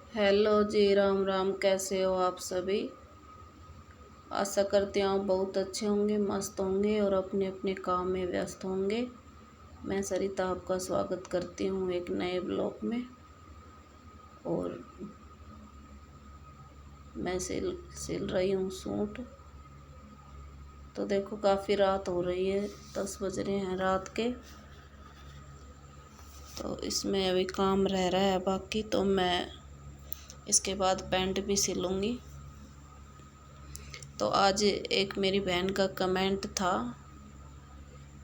Hello जी, राम राम। कैसे हो आप सभी? आशा करती हूँ आप बहुत अच्छे होंगे, मस्त होंगे और अपने अपने काम में व्यस्त होंगे। मैं सरिता आपका स्वागत करती हूँ एक नए ब्लॉग में। और मैं सिल रही हूँ सूट। तो देखो काफ़ी रात हो रही है, 10 बज रहे हैं रात के। तो इसमें अभी काम रह रहा है बाकी, तो मैं इसके बाद पैंट भी सिलूँगी। तो आज एक मेरी बहन का कमेंट था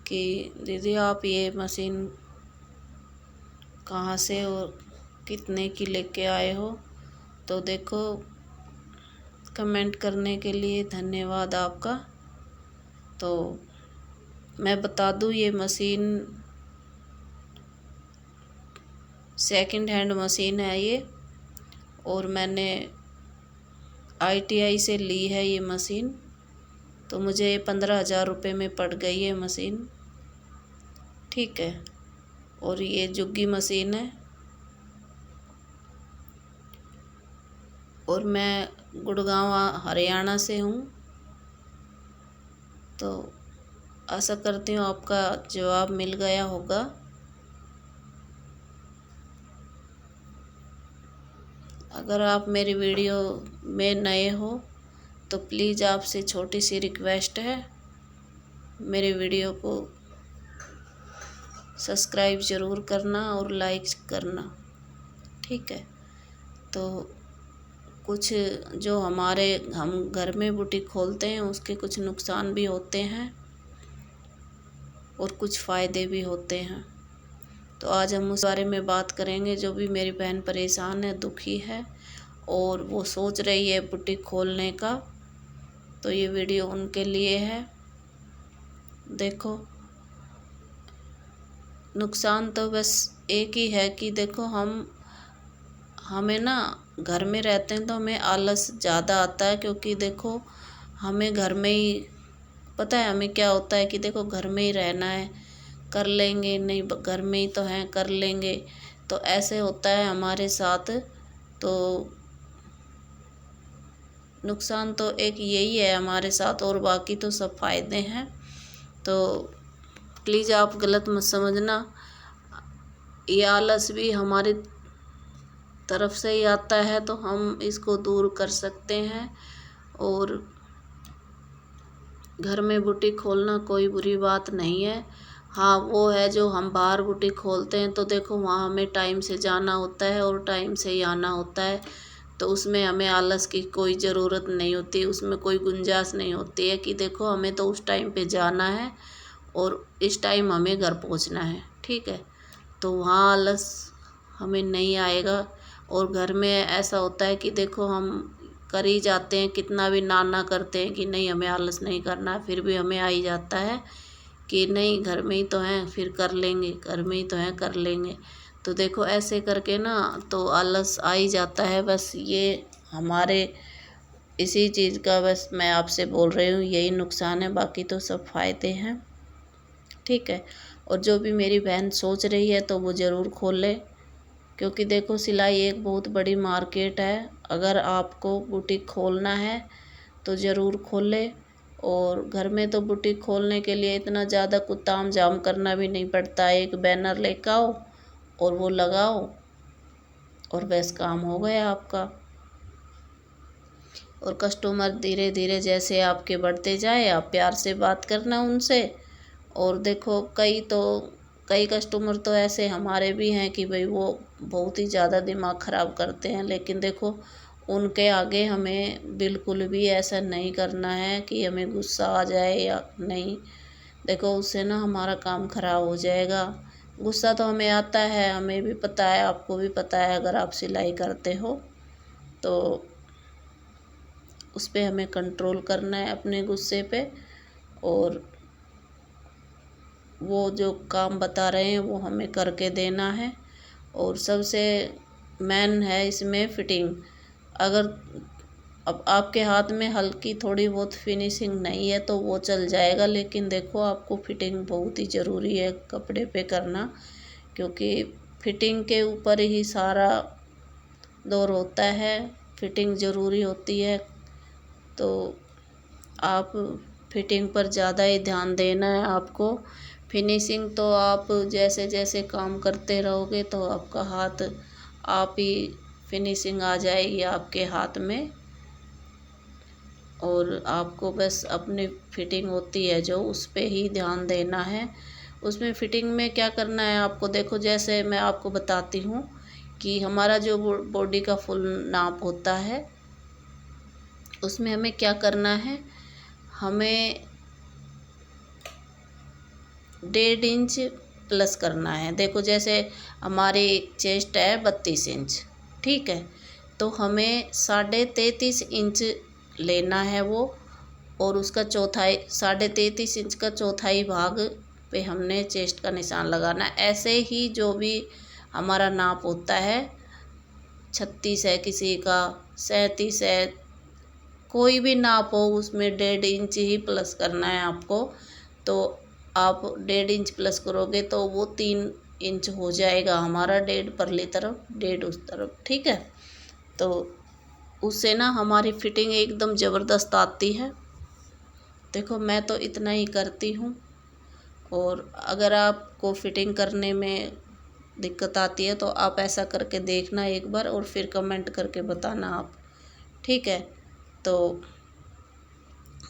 कि दीदी आप ये मशीन कहाँ से और कितने की लेके आए हो। तो देखो, कमेंट करने के लिए धन्यवाद आपका। तो मैं बता दूँ, ये मशीन सेकंड हैंड मशीन है ये, और मैंने ITI से ली है ये मशीन। तो मुझे 15,000 रुपये में पड़ गई है मशीन, ठीक है। और ये जुग्गी मशीन है, और मैं गुड़गांव हरियाणा से हूँ। तो आशा करती हूँ आपका जवाब मिल गया होगा। अगर आप मेरी वीडियो में नए हो तो प्लीज़ आपसे छोटी सी रिक्वेस्ट है, मेरे वीडियो को सब्सक्राइब ज़रूर करना और लाइक करना, ठीक है। तो कुछ जो हम घर में बुटीक खोलते हैं उसके कुछ नुकसान भी होते हैं और कुछ फ़ायदे भी होते हैं। तो आज हम उस बारे में बात करेंगे। जो भी मेरी बहन परेशान है, दुखी है और वो सोच रही है बुटीक खोलने का, तो ये वीडियो उनके लिए है। देखो, नुकसान तो बस एक ही है कि देखो हमें ना घर में रहते हैं तो हमें आलस ज़्यादा आता है, क्योंकि देखो हमें घर में ही पता है हमें क्या होता है कि देखो घर में ही रहना है, कर लेंगे, नहीं घर में ही तो हैं कर लेंगे। तो ऐसे होता है हमारे साथ। तो नुकसान तो एक यही है हमारे साथ, और बाकी तो सब फायदे हैं। तो प्लीज़ आप गलत मत समझना, ये आलस भी हमारी तरफ से ही आता है, तो हम इसको दूर कर सकते हैं। और घर में बुटीक खोलना कोई बुरी बात नहीं है। हाँ, वो है जो हम बाहर बुटीक खोलते हैं तो देखो वहाँ हमें टाइम से जाना होता है और टाइम से ही आना होता है। तो उसमें हमें आलस की कोई ज़रूरत नहीं होती, उसमें कोई गुंजाइश नहीं होती है कि देखो हमें तो उस टाइम पे जाना है और इस टाइम हमें घर पहुंचना है, ठीक है। तो वहाँ आलस हमें नहीं आएगा। और घर में ऐसा होता है कि देखो हम कर ही जाते हैं, कितना भी ना करते हैं कि नहीं हमें आलस नहीं करना है, फिर भी हमें आ ही जाता है कि नहीं घर में ही तो हैं, फिर कर लेंगे, घर में ही तो हैं कर लेंगे। तो देखो ऐसे करके ना तो आलस आ ही जाता है। बस ये हमारे इसी चीज़ का बस मैं आपसे बोल रही हूँ, यही नुकसान है, बाकी तो सब फायदे हैं, ठीक है। और जो भी मेरी बहन सोच रही है तो वो ज़रूर खोले, क्योंकि देखो सिलाई एक बहुत बड़ी मार्केट है। अगर आपको बुटीक खोलना है तो ज़रूर खोले। और घर में तो बुटीक खोलने के लिए इतना ज़्यादा कुछ ताम झाम करना भी नहीं पड़ता। एक बैनर लेकर आओ और वो लगाओ और बस काम हो गया आपका। और कस्टमर धीरे धीरे जैसे आपके बढ़ते जाए, आप प्यार से बात करना उनसे। और देखो कई कस्टमर तो ऐसे हमारे भी हैं कि भाई वो बहुत ही ज़्यादा दिमाग ख़राब करते हैं, लेकिन देखो उनके आगे हमें बिल्कुल भी ऐसा नहीं करना है कि हमें गुस्सा आ जाए या नहीं। देखो उससे ना हमारा काम ख़राब हो जाएगा। गुस्सा तो हमें आता है, हमें भी पता है, आपको भी पता है, अगर आप सिलाई करते हो तो उस पर हमें कंट्रोल करना है अपने गुस्से पे। और वो जो काम बता रहे हैं वो हमें करके देना है। और सबसे मेन है इसमें फिटिंग। अगर अब आपके हाथ में हल्की थोड़ी बहुत फिनिशिंग नहीं है तो वो चल जाएगा, लेकिन देखो आपको फिटिंग बहुत ही ज़रूरी है कपड़े पे करना, क्योंकि फिटिंग के ऊपर ही सारा दौर होता है, फिटिंग ज़रूरी होती है। तो आप फिटिंग पर ज़्यादा ही ध्यान देना है आपको। फिनिशिंग तो आप जैसे जैसे काम करते रहोगे तो आपका हाथ आप ही फिनिशिंग आ जाएगी आपके हाथ में। और आपको बस अपनी फिटिंग होती है जो उस पे ही ध्यान देना है। उसमें फिटिंग में क्या करना है आपको, देखो जैसे मैं आपको बताती हूँ कि हमारा जो बॉडी का फुल नाप होता है उसमें हमें क्या करना है, हमें 1.5 इंच प्लस करना है। देखो जैसे हमारी चेस्ट है 32 इंच, ठीक है, तो हमें 33.5 इंच लेना है वो, और उसका चौथाई 33.5 इंच का चौथाई भाग पे हमने चेस्ट का निशान लगाना है। ऐसे ही जो भी हमारा नाप होता है, 36 है किसी का, 37 है, कोई भी नाप हो उसमें 1.5 इंच ही प्लस करना है आपको। तो आप 1.5 इंच प्लस करोगे तो वो 3 इंच हो जाएगा हमारा, 1.5 परली तरफ 1.5 उस तरफ, ठीक है। तो उससे ना हमारी फिटिंग एकदम ज़बरदस्त आती है। देखो मैं तो इतना ही करती हूँ, और अगर आपको फिटिंग करने में दिक्कत आती है तो आप ऐसा करके देखना एक बार, और फिर कमेंट करके बताना आप, ठीक है। तो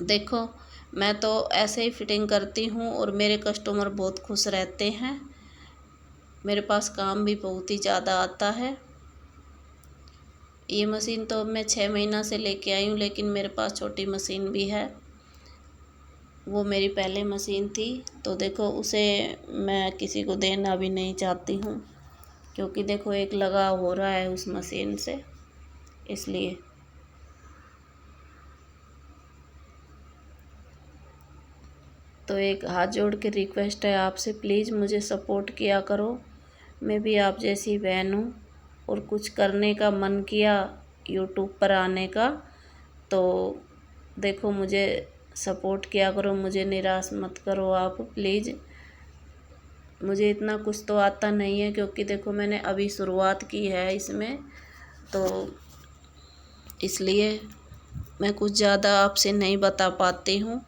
देखो मैं तो ऐसे ही फिटिंग करती हूँ और मेरे कस्टमर बहुत खुश रहते हैं। मेरे पास काम भी बहुत ही ज़्यादा आता है। ये मशीन तो मैं 6 महीना से लेके आई हूँ, लेकिन मेरे पास छोटी मशीन भी है, वो मेरी पहले मशीन थी। तो देखो उसे मैं किसी को देना भी नहीं चाहती हूँ, क्योंकि देखो एक लगाव हो रहा है उस मशीन से, इसलिए। तो एक हाथ जोड़ के रिक्वेस्ट है आपसे, प्लीज़ मुझे सपोर्ट किया करो। मैं भी आप जैसी बहन हूँ, और कुछ करने का मन किया यूट्यूब पर आने का, तो देखो मुझे सपोर्ट किया करो, मुझे निराश मत करो आप प्लीज़। मुझे इतना कुछ तो आता नहीं है, क्योंकि देखो मैंने अभी शुरुआत की है इसमें, तो इसलिए मैं कुछ ज़्यादा आपसे नहीं बता पाती हूँ,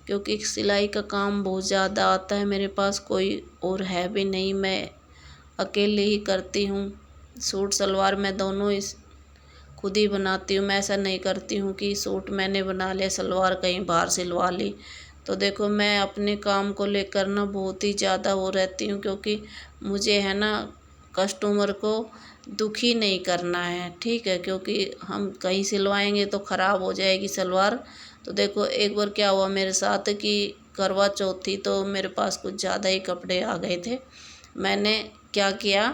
क्योंकि सिलाई का काम बहुत ज़्यादा आता है। मेरे पास कोई और है भी नहीं, मैं अकेले ही करती हूँ। सूट सलवार मैं दोनों इस खुद ही बनाती हूँ। मैं ऐसा नहीं करती हूँ कि सूट मैंने बना लिया, सलवार कहीं बाहर सिलवा ली। तो देखो मैं अपने काम को लेकर ना बहुत ही ज़्यादा वो रहती हूँ, क्योंकि मुझे है ना कस्टमर को दुखी नहीं करना है, ठीक है। क्योंकि हम कहीं सिलवाएंगे तो ख़राब हो जाएगी सलवार। तो देखो एक बार क्या हुआ मेरे साथ कि करवा चौथ थी, तो मेरे पास कुछ ज़्यादा ही कपड़े आ गए थे। मैंने क्या किया,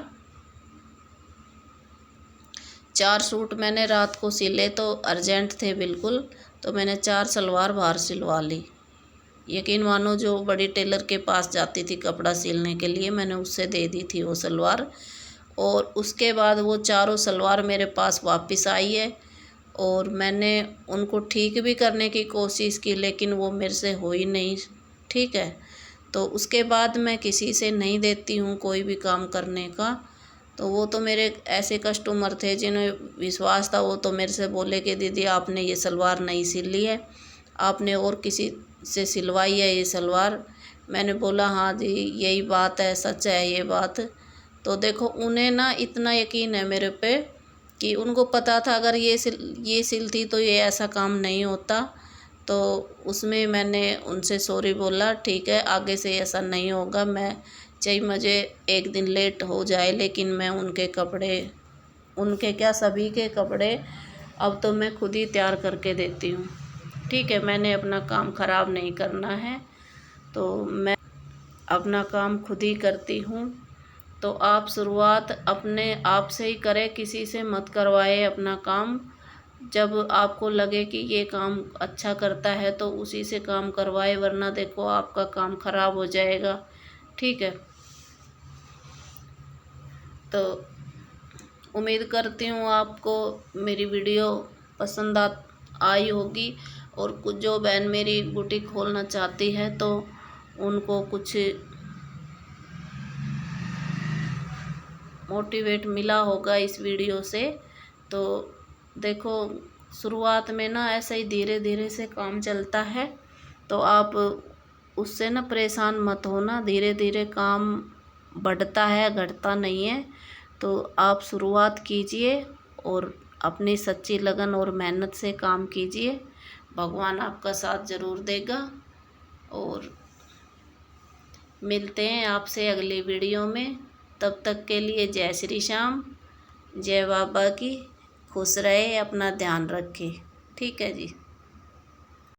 4 सूट मैंने रात को सिले, तो अर्जेंट थे बिल्कुल, तो मैंने 4 सलवार बाहर सिलवा ली। यकीन मानो जो बड़ी टेलर के पास जाती थी कपड़ा सिलने के लिए, मैंने उससे दे दी थी वो सलवार। और उसके बाद वो चारों सलवार मेरे पास वापस आई है, और मैंने उनको ठीक भी करने की कोशिश की, लेकिन वो मेरे से हो ही नहीं, ठीक है। तो उसके बाद मैं किसी से नहीं देती हूँ कोई भी काम करने का। तो वो तो मेरे ऐसे कस्टमर थे जिन्हें विश्वास था, वो तो मेरे से बोले कि दीदी आपने ये सलवार नहीं सिली है, आपने और किसी से सिलवाई है ये सलवार। मैंने बोला हाँ जी यही बात है, सच है ये बात। तो देखो उन्हें ना इतना यकीन है मेरे पे कि उनको पता था अगर ये सिलती तो ये ऐसा काम नहीं होता। तो उसमें मैंने उनसे सॉरी बोला, ठीक है आगे से ऐसा नहीं होगा, मैं चाहे मुझे एक दिन लेट हो जाए, लेकिन मैं उनके कपड़े, उनके क्या सभी के कपड़े अब तो मैं खुद ही तैयार करके देती हूँ, ठीक है। मैंने अपना काम ख़राब नहीं करना है, तो मैं अपना काम खुद ही करती हूँ। तो आप शुरुआत अपने आप से ही करें, किसी से मत करवाए अपना काम। जब आपको लगे कि ये काम अच्छा करता है तो उसी से काम करवाए, वरना देखो आपका काम ख़राब हो जाएगा, ठीक है। तो उम्मीद करती हूँ आपको मेरी वीडियो पसंद आई होगी, और कुछ जो बहन मेरी बुटीक खोलना चाहती है तो उनको कुछ मोटिवेट मिला होगा इस वीडियो से। तो देखो शुरुआत में ना ऐसे ही धीरे धीरे से काम चलता है, तो आप उससे ना परेशान मत होना, धीरे धीरे काम बढ़ता है, घटता नहीं है। तो आप शुरुआत कीजिए और अपनी सच्ची लगन और मेहनत से काम कीजिए, भगवान आपका साथ ज़रूर देगा। और मिलते हैं आपसे अगली वीडियो में, तब तक के लिए जय श्री श्याम, जय बाबा की। खुश रहे, अपना ध्यान रखें। ठीक है जी।